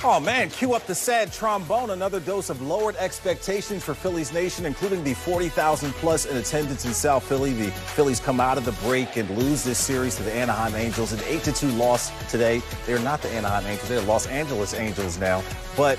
Oh, man, cue up the sad trombone. Another dose of lowered expectations for Phillies Nation, including the 40,000-plus in attendance in South Philly. The Phillies come out of the break and lose this series to the Anaheim Angels. An 8-2 loss today. They're not the Anaheim Angels. They're Los Angeles Angels now. But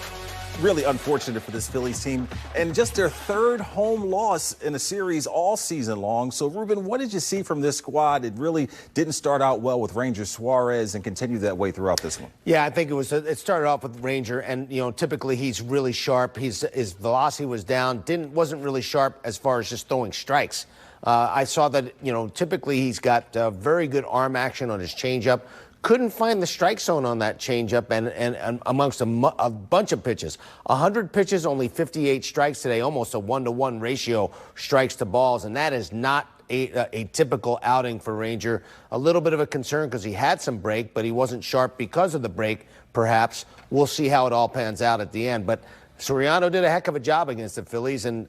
really unfortunate for this Phillies team. And just their third home loss in a series all season long. So, Ruben, what did you see from this squad? It really didn't start out well with Ranger Suárez and continue that way throughout this one. Yeah, I think it started off with Ranger, and typically he's really sharp. His velocity was down, wasn't really sharp as far as just throwing strikes. I saw that typically he's got very good arm action on his changeup. Couldn't find the strike zone on that changeup and amongst a bunch of pitches. 100 pitches, only 58 strikes today, almost a 1-to-1 ratio strikes to balls, and that is not a typical outing for Ranger. A little bit of a concern because he had some break, but he wasn't sharp because of the break, perhaps. We'll see how it all pans out at the end. But Soriano did a heck of a job against the Phillies, and,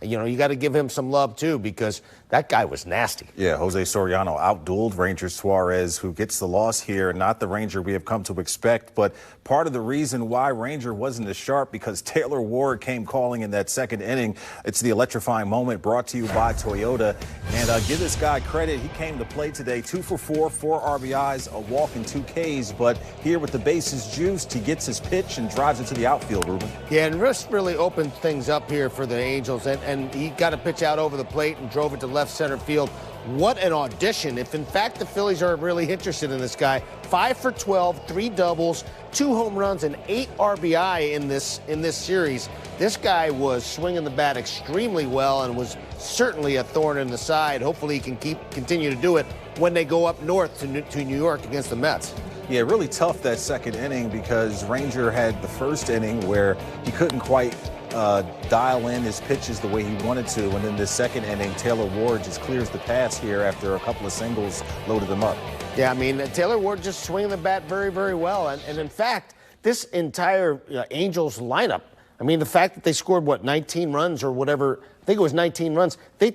you got to give him some love, too, because that guy was nasty. Yeah, Jose Soriano outdueled Ranger Suárez, who gets the loss here. Not the Ranger we have come to expect, but part of the reason why Ranger wasn't as sharp because Taylor Ward came calling in that second inning. It's the electrifying moment brought to you by Toyota. And give this guy credit. He came to play today, 2 for 4, 4 RBIs, a walk, and 2 Ks. But here with the bases juiced, he gets his pitch and drives it to the outfield, Ruben. Yeah, and Riss really opened things up here for the Angels, and he got a pitch out over the plate and drove it to left center field. What an audition. If, in fact, the Phillies are really interested in this guy. 5 for 12, 3 doubles, 2 home runs, and 8 RBI in this series. This guy was swinging the bat extremely well and was certainly a thorn in the side. Hopefully he can continue to do it when they go up north to New York against the Mets. Yeah, really tough that second inning because Ranger had the first inning where he couldn't quite dial in his pitches the way he wanted to. And then the second inning, Taylor Ward just clears the paths here after a couple of singles loaded them up. Yeah, I mean, Taylor Ward just swinging the bat very, very well. And in fact, this entire Angels lineup, I mean, the fact that they scored, 19 runs or whatever, I think it was 19 runs. They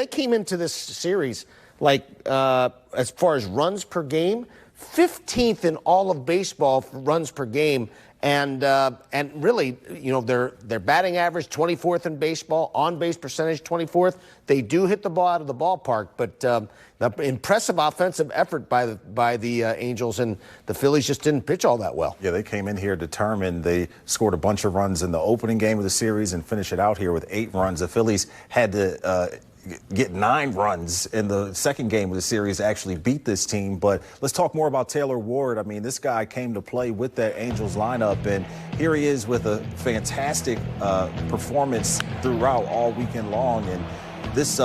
came into this series, as far as runs per game, 15th in all of baseball for runs per game. And really, their batting average, 24th in baseball, on-base percentage, 24th. They do hit the ball out of the ballpark, but impressive offensive effort by the Angels, and the Phillies just didn't pitch all that well. Yeah, they came in here determined. They scored a bunch of runs in the opening game of the series and finish it out here with 8 runs. The Phillies had to get 9 runs in the second game of the series to actually beat this team. But let's talk more about Taylor Ward. I mean, this guy came to play with that Angels lineup, and here he is with a fantastic performance throughout all weekend long. And this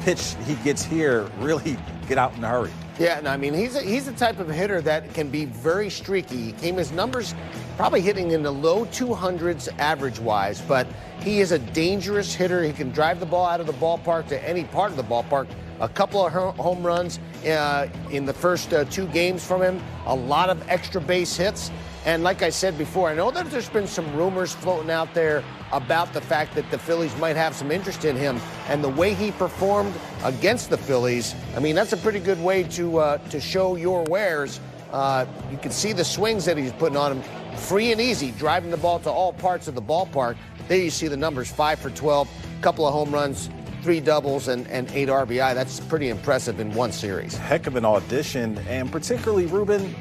pitch he gets here really get out in a hurry. Yeah, and I mean, he's the type of hitter that can be very streaky. His numbers probably hitting in the low 200s average-wise, but he is a dangerous hitter. He can drive the ball out of the ballpark to any part of the ballpark. A couple of home runs in the first 2 games from him, a lot of extra base hits. And like I said before, I know that there's been some rumors floating out there about the fact that the Phillies might have some interest in him. And the way he performed against the Phillies, I mean, that's a pretty good way to show your wares. You can see the swings that he's putting on him. Free and easy, driving the ball to all parts of the ballpark. There you see the numbers, 5 for 12, couple of home runs, 3 doubles, and 8 RBI. That's pretty impressive in one series. Heck of an audition, and particularly, Ruben,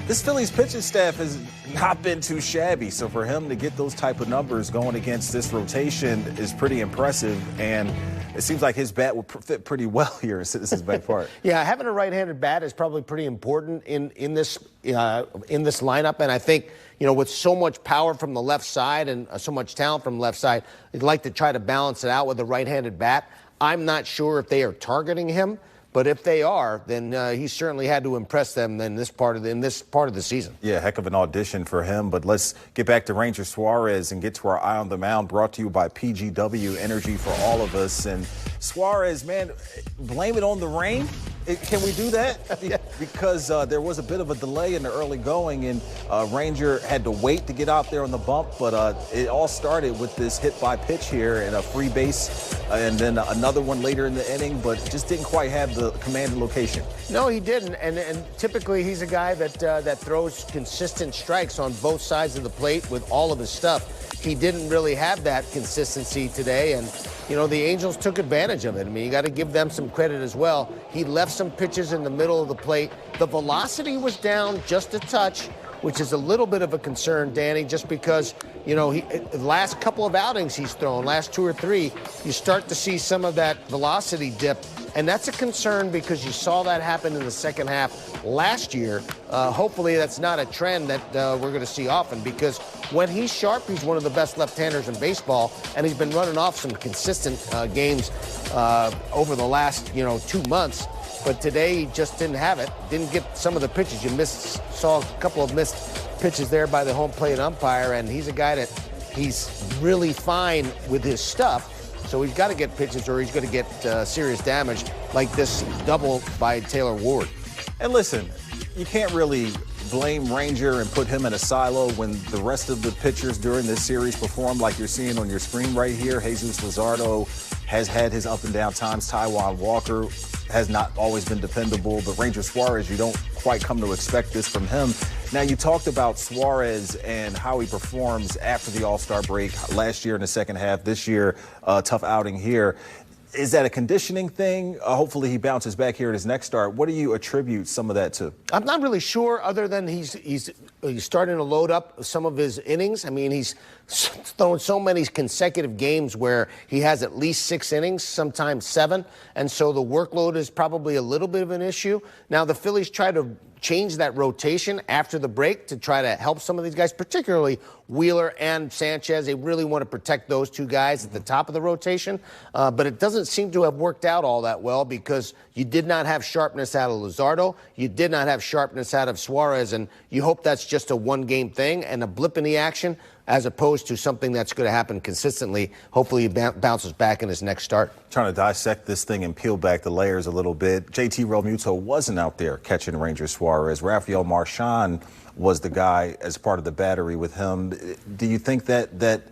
this Phillies pitching staff has not been too shabby. So for him to get those type of numbers going against this rotation is pretty impressive. And it seems like his bat would fit pretty well here in Citizens Bank Park. Yeah, having a right-handed bat is probably pretty important in this lineup. And I think, with so much power from the left side and so much talent from the left side, they'd like to try to balance it out with a right-handed bat. I'm not sure if they are targeting him. But if they are, then he certainly had to impress them in this part of the season. Yeah, heck of an audition for him. But let's get back to Ranger Suárez and get to our Eye on the Mound, brought to you by PGW, energy for all of us. And Suárez, man, blame it on the rain. Can we do that? Because there was a bit of a delay in the early going, and Ranger had to wait to get out there on the bump, but it all started with this hit by pitch here and a free base, and then another one later in the inning, but just didn't quite have the commanded location. No, he didn't, and typically he's a guy that throws consistent strikes on both sides of the plate with all of his stuff. He didn't really have that consistency today, and the Angels took advantage of it. I mean, you got to give them some credit as well. He left some pitches in the middle of the plate. The velocity was down just a touch, which is a little bit of a concern, Danny, just because, the last couple of outings he's thrown, last 2 or 3, you start to see some of that velocity dip. And that's a concern because you saw that happen in the second half last year. Hopefully that's not a trend that we're going to see often, because when he's sharp, he's one of the best left-handers in baseball, and he's been running off some consistent games over the last, 2 months. But today he just didn't have it. Didn't get some of the pitches. Saw a couple of missed pitches there by the home plate umpire, and he's a guy that he's really fine with his stuff. So he's got to get pitches or he's going to get serious damage like this double by Taylor Ward. And listen, you can't really blame Ranger and put him in a silo when the rest of the pitchers during this series performed like you're seeing on your screen right here. Jesus Luzardo has had his up and down times. Taijuan Walker has not always been dependable, but Ranger Suárez, you don't quite come to expect this from him. Now, you talked about Suarez and how he performs after the All-Star break last year in the second half, this year, tough outing here. Is that a conditioning thing? Hopefully he bounces back here at his next start. What do you attribute some of that to? I'm not really sure, other than he's starting to load up some of his innings. I mean, he's thrown so many consecutive games where he has at least 6 innings, sometimes 7, and so the workload is probably a little bit of an issue. Now, the Phillies try to change that rotation after the break to try to help some of these guys, particularly Wheeler and Sanchez. They really want to protect those 2 guys at the top of the rotation, but it doesn't seem to have worked out all that well because you did not have sharpness out of Luzardo, you did not have sharpness out of Suarez, and you hope that's just a one-game thing and a blip in the action, as opposed to something that's going to happen consistently. Hopefully he bounces back in his next start. Trying to dissect this thing and peel back the layers a little bit. JT Realmuto wasn't out there catching Ranger Suárez. Rafael Marchand was the guy as part of the battery with him. Do you think that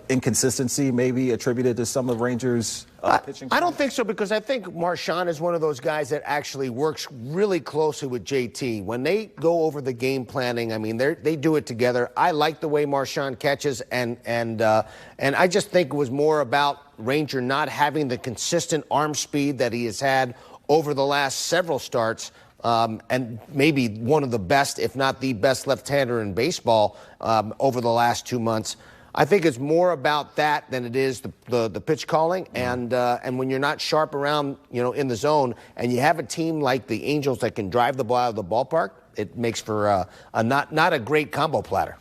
inconsistency may be attributed to some of Rangers' pitching? I don't think so, because I think Marchand is one of those guys that actually works really closely with JT. When they go over the game planning, I mean, they do it together. I like the way Marchand catches, and I just think it was more about Ranger not having the consistent arm speed that he has had over the last several starts. And maybe one of the best, if not the best left-hander in baseball over the last 2 months. I think it's more about that than it is the pitch calling, and when you're not sharp around, in the zone, and you have a team like the Angels that can drive the ball out of the ballpark, it makes for not a great combo platter.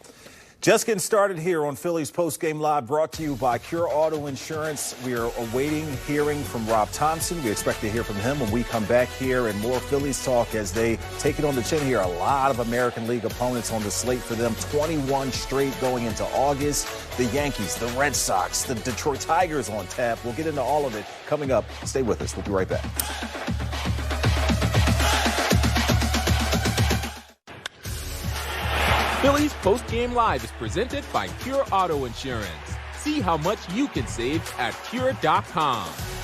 Just getting started here on Phillies Postgame Live, brought to you by Cure Auto Insurance. We are awaiting hearing from Rob Thompson. We expect to hear from him when we come back here, and more Phillies talk as they take it on the chin here. A lot of American League opponents on the slate for them. 21 straight going into August. The Yankees, the Red Sox, the Detroit Tigers on tap. We'll get into all of it coming up. Stay with us. We'll be right back. Phillies Postgame Live is presented by Cure Auto Insurance. See how much you can save at Cure.com.